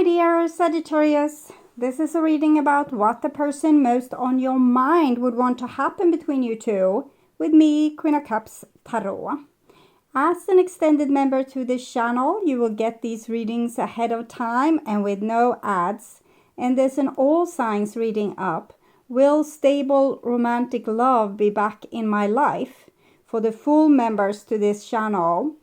my dear Sagittarius. This is a reading about what the person most on your mind would want to happen between you two with me, Queen of Cups Tarot. As an extended member to this channel, you will get these readings ahead of time and with no ads. And there's an all signs reading up. Will stable romantic love be back in my life? For the full members to this channel.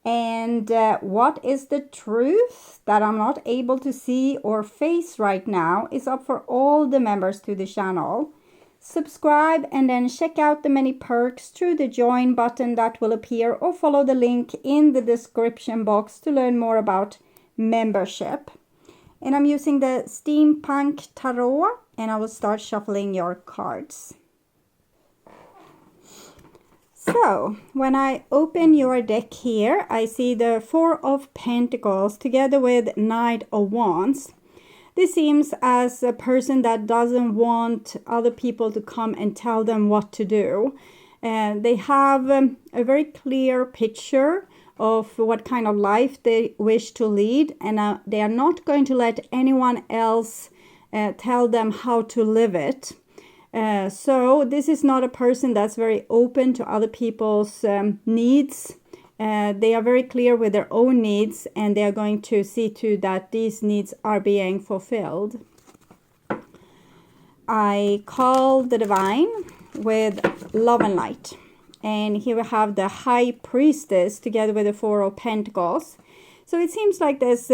And what is the truth that I'm not able to see or face right now is up for all the members to the channel. Subscribe and then check out the many perks through the join button that will appear, or follow the link in the description box to learn more about membership. And I'm using the Steampunk Tarot, and I will start shuffling your cards. So, when I open your deck here, I see the Four of Pentacles together with Knight of Wands. This seems as a person that doesn't want other people to come and tell them what to do. They have a very clear picture of what kind of life they wish to lead, and they are not going to let anyone else tell them how to live it. So this is not a person that's very open to other people's needs. They are very clear with their own needs, and they are going to see to that these needs are being fulfilled. I call the divine with love and light. And here we have the High Priestess together with the Four of Pentacles. So it seems like there's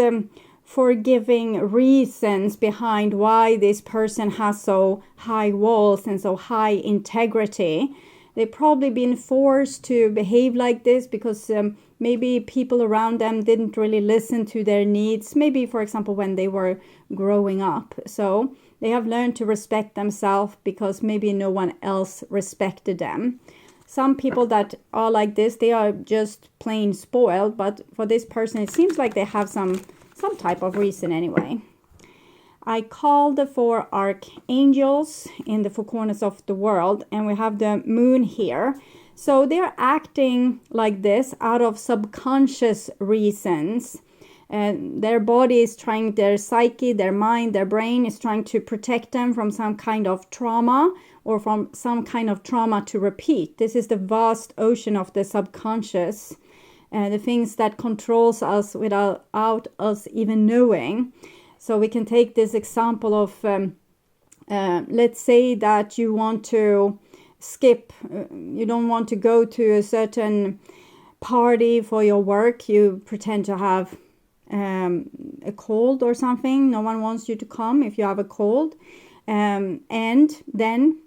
forgiving reasons behind why this person has so high walls and so high integrity. They've probably been forced to behave like this because maybe people around them didn't really listen to their needs. Maybe, for example, when they were growing up. So they have learned to respect themselves because maybe no one else respected them. Some people that are like this, they are just plain spoiled. But for this person, it seems like they have some type of reason anyway. I call the four archangels in the four corners of the world, and we have the moon here. So they're acting like this out of subconscious reasons. Their body is trying, their psyche, their mind, their brain is trying to protect them from some kind of trauma, or from some kind of trauma to repeat. This is the vast ocean of the subconscious. The things that controls us without us even knowing. So we can take this example of, let's say that you want to skip, you don't want to go to a certain party for your work. You pretend to have a cold or something. No one wants you to come if you have a cold. And then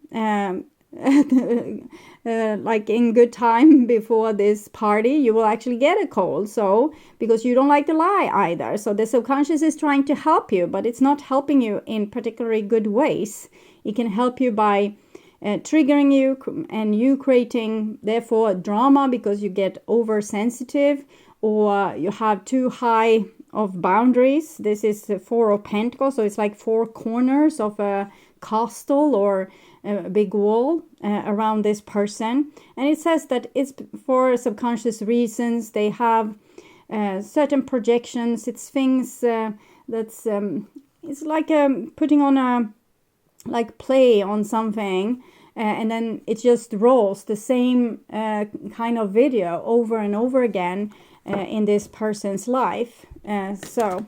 like in good time before this party, you will actually get a cold. So because you don't like to lie either. So the subconscious is trying to help you, but it's not helping you in particularly good ways. It can help you by triggering you and you creating therefore drama because you get oversensitive, or you have too high of boundaries. This is the Four of Pentacles, so it's like four corners of a castle or a big wall around this person. And it says that it's for subconscious reasons. They have certain projections. It's things that's it's like putting on a play on something, and then it just rolls the same kind of video over and over again in this person's life. So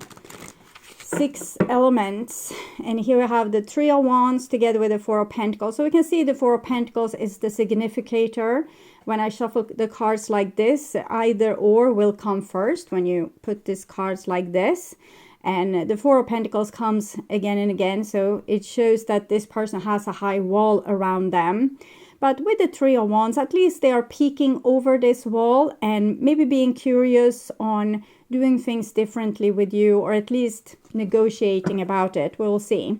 6 elements, and here we have the Three of Wands together with the Four of Pentacles. So we can see the Four of Pentacles is the significator. When I shuffle the cards like this, either or will come first when you put these cards like this, and the Four of Pentacles comes again and again. So it shows that this person has a high wall around them. But with the Three of Wands, at least they are peeking over this wall and maybe being curious on doing things differently with you, or at least negotiating about it. We'll see.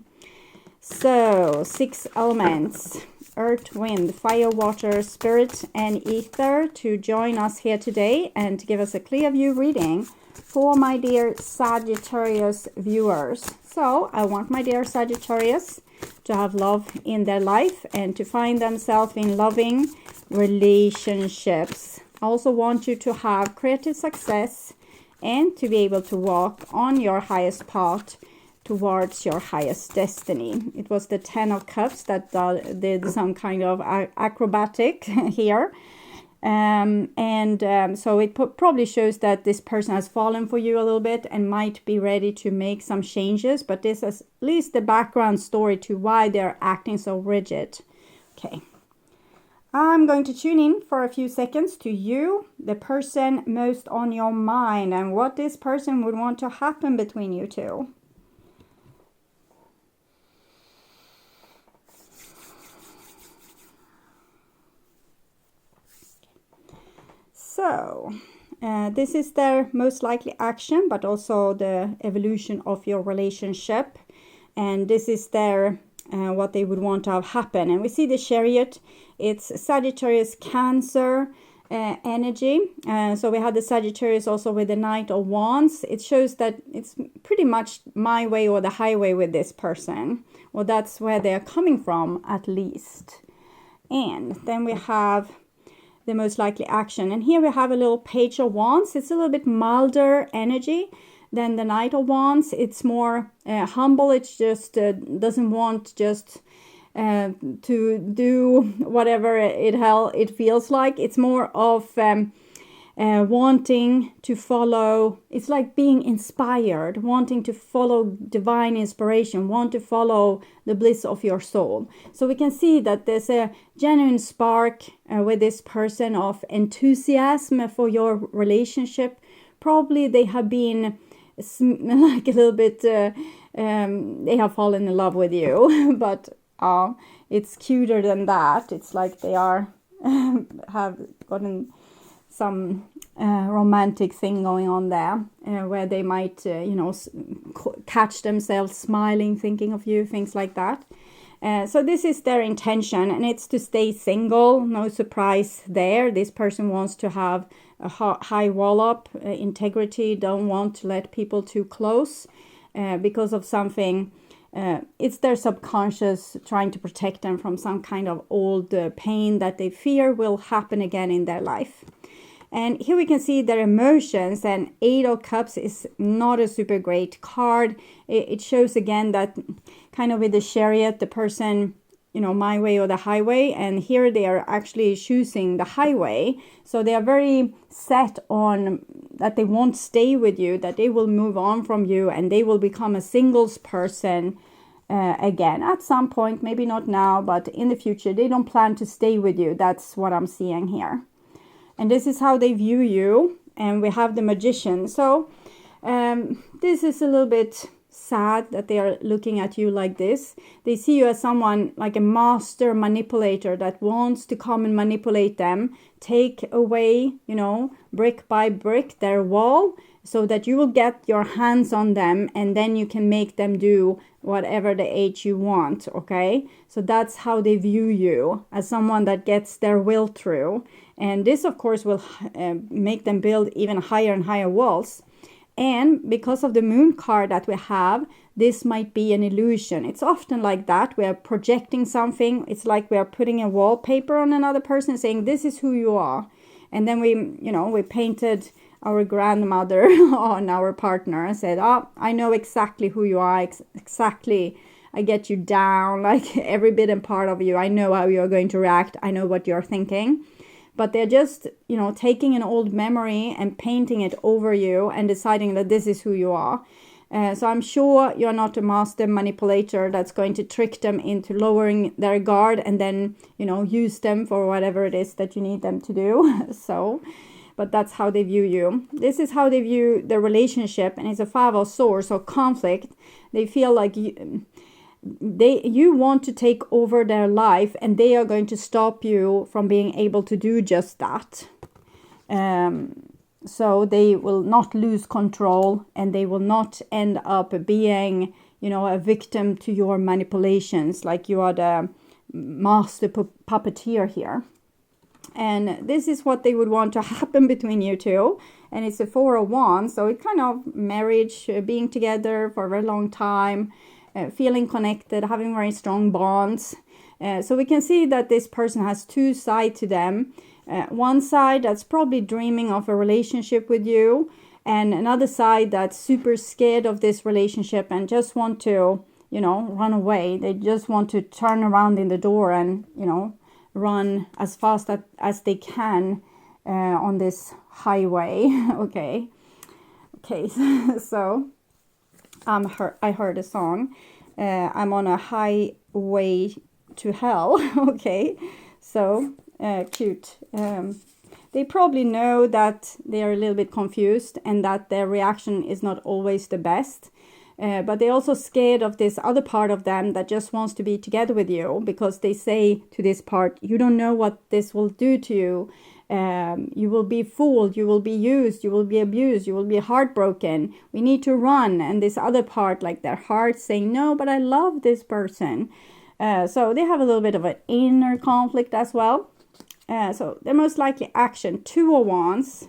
So 6 elements: earth, wind, fire, water, spirit, and ether to join us here today and to give us a clear view reading for my dear Sagittarius viewers. So I want my dear Sagittarius to have love in their life and to find themselves in loving relationships. I also want you to have creative success and to be able to walk on your highest path towards your highest destiny. It was the 10 of Cups that did some kind of acrobatic here. So it probably shows that this person has fallen for you a little bit and might be ready to make some changes, but this is at least the background story to why they're acting so rigid. Okay. I'm going to tune in for a few seconds to you, the person most on your mind, and what this person would want to happen between you two. So, this is their most likely action, but also the evolution of your relationship. And this is their what they would want to have happen. And we see the Chariot. It's Sagittarius Cancer energy. So we had the Sagittarius also with the Knight of Wands. It shows that it's pretty much my way or the highway with this person. Well, that's where they're coming from, at least. And then we have the most likely action. And here we have a little Page of Wands. It's a little bit milder energy than the Knight of Wands. It's more humble. It's just doesn't want just to do whatever it feels like. It's more of wanting to follow. It's like being inspired, wanting to follow divine inspiration, want to follow the bliss of your soul. So we can see that there's a genuine spark with this person of enthusiasm for your relationship. Probably they have been like a little bit, they have fallen in love with you, but it's cuter than that. It's like they are have gotten some romantic thing going on there, where they might, catch themselves smiling, thinking of you, things like that. So this is their intention, and it's to stay single. No surprise there. This person wants to have a high wall up, integrity, don't want to let people too close because of something. It's their subconscious trying to protect them from some kind of old pain that they fear will happen again in their life. And here we can see their emotions, and 8 of Cups is not a super great card. It shows again that kind of with the Chariot, the person, my way or the highway. And here they are actually choosing the highway. So they are very set on that they won't stay with you, that they will move on from you and they will become a singles person again at some point, maybe not now, but in the future. They don't plan to stay with you. That's what I'm seeing here. And this is how they view you. And we have the Magician. So this is a little bit sad that they are looking at you like this. They see you as someone like a master manipulator that wants to come and manipulate them, take away, brick by brick their wall, so that you will get your hands on them and then you can make them do whatever the age you want, okay? So that's how they view you, as someone that gets their will through. And this, of course, will make them build even higher and higher walls. And because of the Moon card that we have, this might be an illusion. It's often like that. We are projecting something. It's like we are putting a wallpaper on another person saying, this is who you are. And then we painted our grandmother on our partner and said, I know exactly who you are. Exactly. I get you down, like every bit and part of you. I know how you're going to react. I know what you're thinking. But they're just, taking an old memory and painting it over you and deciding that this is who you are. So I'm sure you're not a master manipulator that's going to trick them into lowering their guard and then, use them for whatever it is that you need them to do. But that's how they view you. This is how they view the relationship, and it's a 5 of Swords, so conflict. They feel like you want to take over their life, and they are going to stop you from being able to do just that. So they will not lose control, and they will not end up being, a victim to your manipulations, like you are the master puppeteer here. And this is what they would want to happen between you two. And it's a 4 of Wands, so it's kind of marriage, being together for a very long time, feeling connected, having very strong bonds. So we can see that this person has two sides to them. One side that's probably dreaming of a relationship with you, And another side that's super scared of this relationship and just want to, you know, run away. They just want to turn around in the door and, you know, run as fast as they can on this highway. Okay, so I heard a song. I'm on a highway to hell. Okay, so cute. They probably know that they are a little bit confused and that their reaction is not always the best. But they're also scared of this other part of them that just wants to be together with you, because they say to this part, you don't know what this will do to you. You will be fooled, you will be used, you will be abused, you will be heartbroken. We need to run. And this other part, like their heart saying, no, but I love this person. So they have a little bit of an inner conflict as well. So their most likely action, 2 of Wands.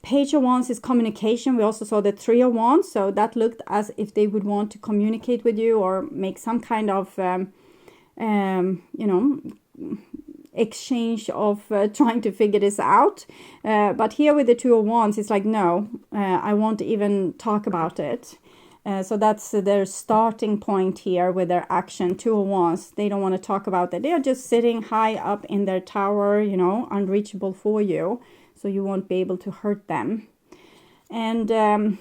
Page of Wands is communication. We also saw the 3 of Wands. So that looked as if they would want to communicate with you or make some kind of, you know, exchange of trying to figure this out. But here with the 2 of Wands, it's like, no, I won't even talk about it. So that's their starting point here with their action. 2 of Wands, they don't want to talk about it. They are just sitting high up in their tower, you know, unreachable for you. So you won't be able to hurt them. And then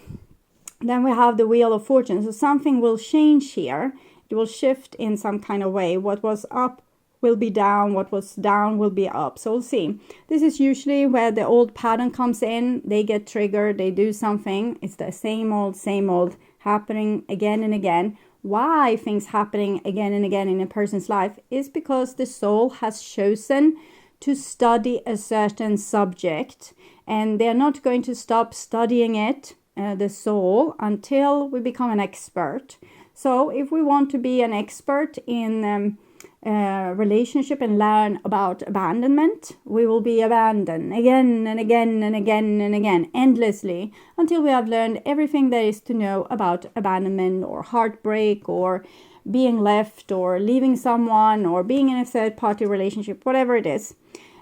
we have the Wheel of Fortune. So something will change here. It will shift in some kind of way. What was up will be down. What was down will be up. So we'll see. This is usually where the old pattern comes in. They get triggered. They do something. It's the same old happening again and again. Why things happening again and again in a person's life is because the soul has chosen to study a certain subject, and they're not going to stop studying it, the soul, until we become an expert. So if we want to be an expert in relationship and learn about abandonment, we will be abandoned again and again and again and again, endlessly, until we have learned everything there is to know about abandonment or heartbreak or being left or leaving someone or being in a third-party relationship, whatever it is.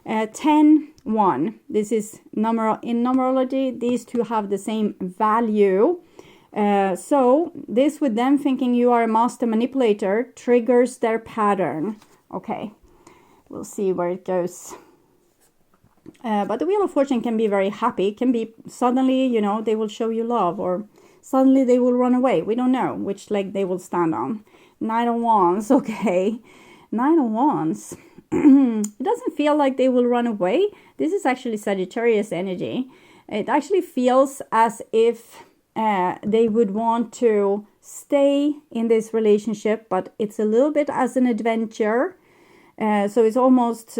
10-1. This is in numerology. These two have the same value. So this, with them thinking you are a master manipulator, triggers their pattern. Okay, we'll see where it goes. But the Wheel of Fortune can be very happy. It can be suddenly, you know, they will show you love, or suddenly they will run away. We don't know which leg they will stand on. 9 of Wands, okay. 9 of Wands. It doesn't feel like they will run away. This is actually Sagittarius energy. It actually feels as if they would want to stay in this relationship, but it's a little bit as an adventure. So it's almost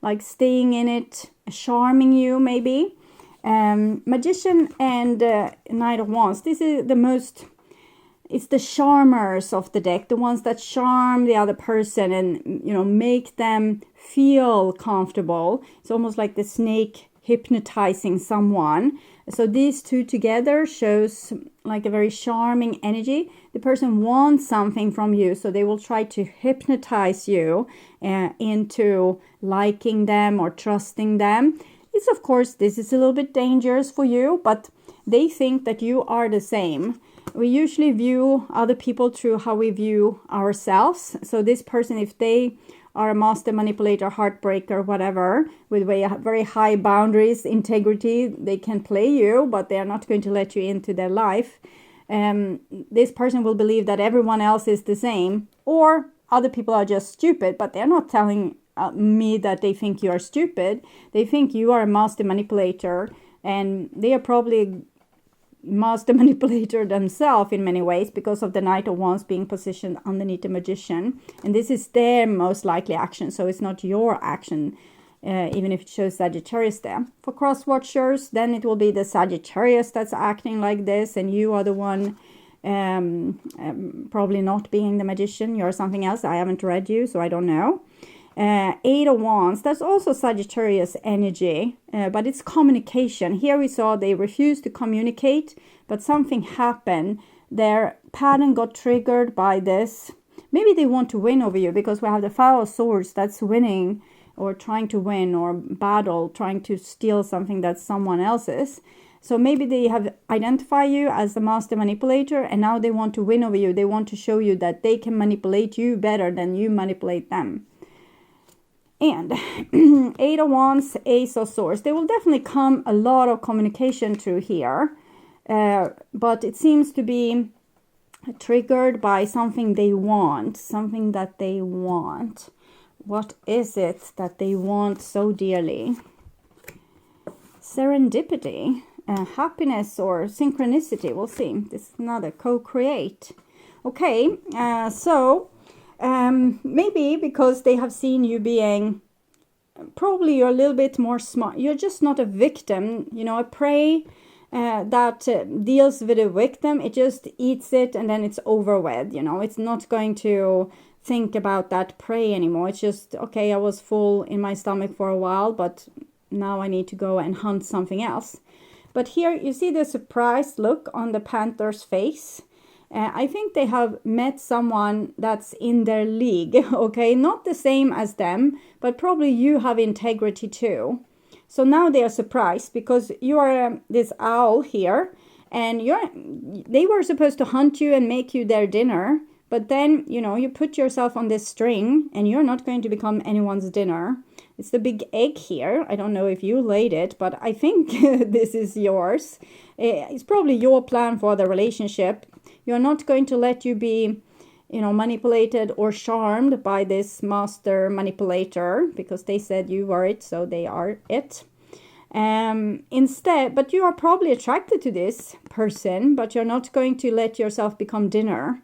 like staying in it, charming you maybe. Magician and Knight of Wands. This is the most... It's the charmers of the deck, the ones that charm the other person and, you know, make them feel comfortable. It's almost like the snake hypnotizing someone. So these two together shows like a very charming energy. The person wants something from you, so they will try to hypnotize you into liking them or trusting them. It's, of course, this is a little bit dangerous for you, but they think that you are the same. We usually view other people through how we view ourselves. So this person, if they are a master manipulator, heartbreaker, whatever, with very high boundaries, integrity, they can play you, but they are not going to let you into their life. This person will believe that everyone else is the same, or other people are just stupid, but they're not telling me that they think you are stupid. They think you are a master manipulator, and they are probably master manipulator themselves in many ways because of the Knight of Wands being positioned underneath the Magician, and this is their most likely action, so it's not your action, even if it shows Sagittarius there. For cross watchers, then it will be the Sagittarius that's acting like this, and you are the one probably not being the Magician. You're something else. I haven't read you, so I don't know. 8 of Wands, that's also Sagittarius energy, but it's communication. Here we saw they refused to communicate, but something happened. Their pattern got triggered by this. Maybe they want to win over you, because we have the 5 of Swords that's winning or trying to win or battle, trying to steal something that's someone else's. So maybe they have identified you as the master manipulator, and now they want to win over you. They want to show you that they can manipulate you better than you manipulate them. And 8 of Wands, Ace of Swords. There will definitely come a lot of communication through here. But it seems to be triggered by something they want. Something that they want. What is it that they want so dearly? Serendipity. Happiness or synchronicity. We'll see. This is another co-create. Okay, so maybe because they have seen you being, probably you're a little bit more smart. You're just not a victim, you know, a prey that deals with a victim. It just eats it and then it's over with, you know. It's not going to think about that prey anymore. It's just, okay, I was full in my stomach for a while, but now I need to go and hunt something else. But here you see the surprised look on the panther's face. I think they have met someone that's in their league, okay? Not the same as them, but probably you have integrity too. So now they are surprised because you are this owl here, and they were supposed to hunt you and make you their dinner. But then, you know, you put yourself on this string and you're not going to become anyone's dinner. It's the big egg here. I don't know if you laid it, but I think this is yours. It's probably your plan for the relationship. You're not going to let you be, you know, manipulated or charmed by this master manipulator, because they said you were it, so they are it. Instead, but you are probably attracted to this person, but you're not going to let yourself become dinner.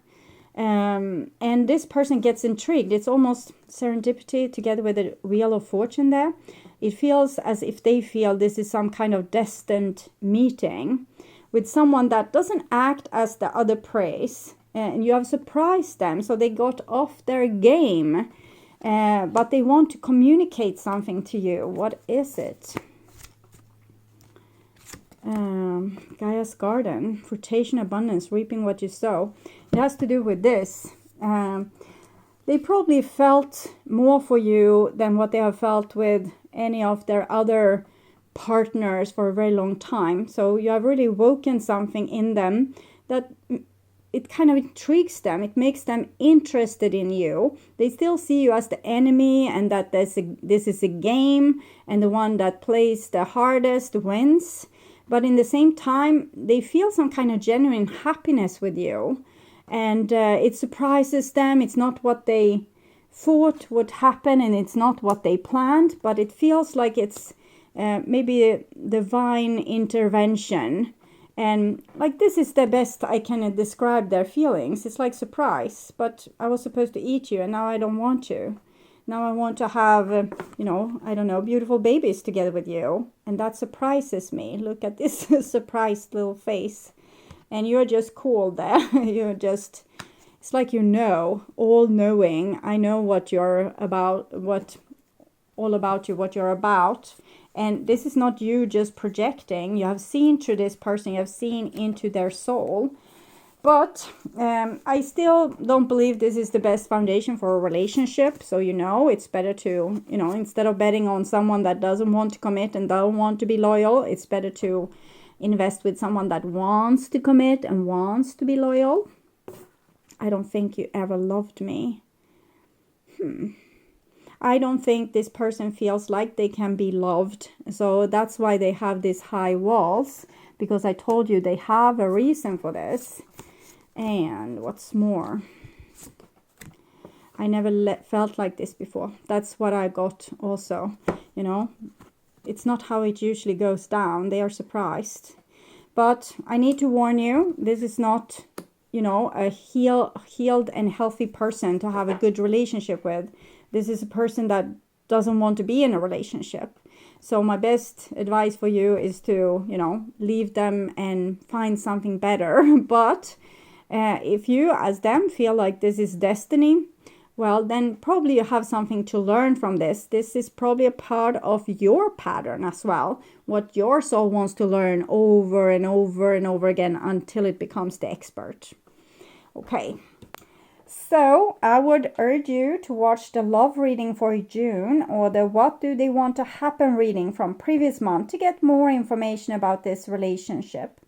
And this person gets intrigued. It's almost serendipity together with a wheel of fortune there. It feels as if they feel this is some kind of destined meeting with someone that doesn't act as the other praise. And you have surprised them, so they got off their game. But they want to communicate something to you. What is it? Gaia's garden, fruition, abundance, reaping what you sow. It has to do with this. They probably felt more for you than what they have felt with any of their other partners for a very long time. So you have really woken something in them that it kind of intrigues them. It makes them interested in you. They still see you as the enemy, and that this is a game, and the one that plays the hardest wins. But in the same time, they feel some kind of genuine happiness with you. And it surprises them. It's not what they thought would happen, and it's not what they planned. But it feels like it's maybe a divine intervention. And like, this is the best I can describe their feelings. It's like surprise. But I was supposed to eat you, and now I don't want to. Now I want to have, you know, I don't know, beautiful babies together with you. And that surprises me. Look at this surprised little face. And you're just cool there. You're just, it's like, you know, all knowing. I know what you're about, all about you, what you're about. And this is not you just projecting. You have seen through this person. You have seen into their soul. But I still don't believe this is the best foundation for a relationship. So, you know, it's better to, you know, instead of betting on someone that doesn't want to commit and don't want to be loyal, it's better to invest with someone that wants to commit and wants to be loyal. I don't think you ever loved me. I don't think this person feels like they can be loved. So that's why they have these high walls. Because I told you they have a reason for this. And what's more, I never felt like this before. That's what I got also, you know. It's not how it usually goes down. They are surprised. But I need to warn you, this is not, you know, a healed and healthy person to have a good relationship with. This is a person that doesn't want to be in a relationship. So my best advice for you is to, you know, leave them and find something better. But if you, as them, feel like this is destiny, well, then probably you have something to learn from this. This is probably a part of your pattern as well. What your soul wants to learn over and over and over again until it becomes the expert. Okay. So I would urge you to watch the love reading for June or the what do they want to happen reading from previous month to get more information about this relationship.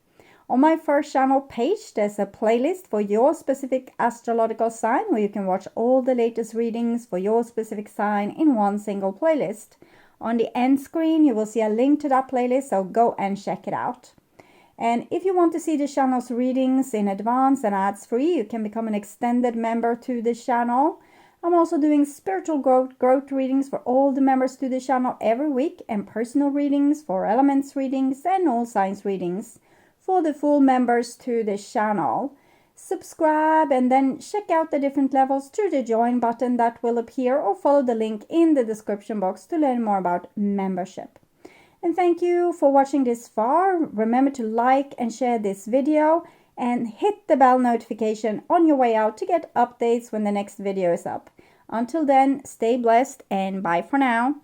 On my first channel page, there's a playlist for your specific astrological sign where you can watch all the latest readings for your specific sign in one single playlist. On the end screen, you will see a link to that playlist, so go and check it out. And if you want to see the channel's readings in advance and ads-free, you can become an extended member to the channel. I'm also doing spiritual growth readings for all the members to the channel every week, and personal readings for elements readings and all signs readings for the full members to the channel. Subscribe and then check out the different levels through the join button that will appear, or follow the link in the description box to learn more about membership. And thank you for watching this far. Remember to like and share this video and hit the bell notification on your way out to get updates when the next video is up. Until then, stay blessed and bye for now.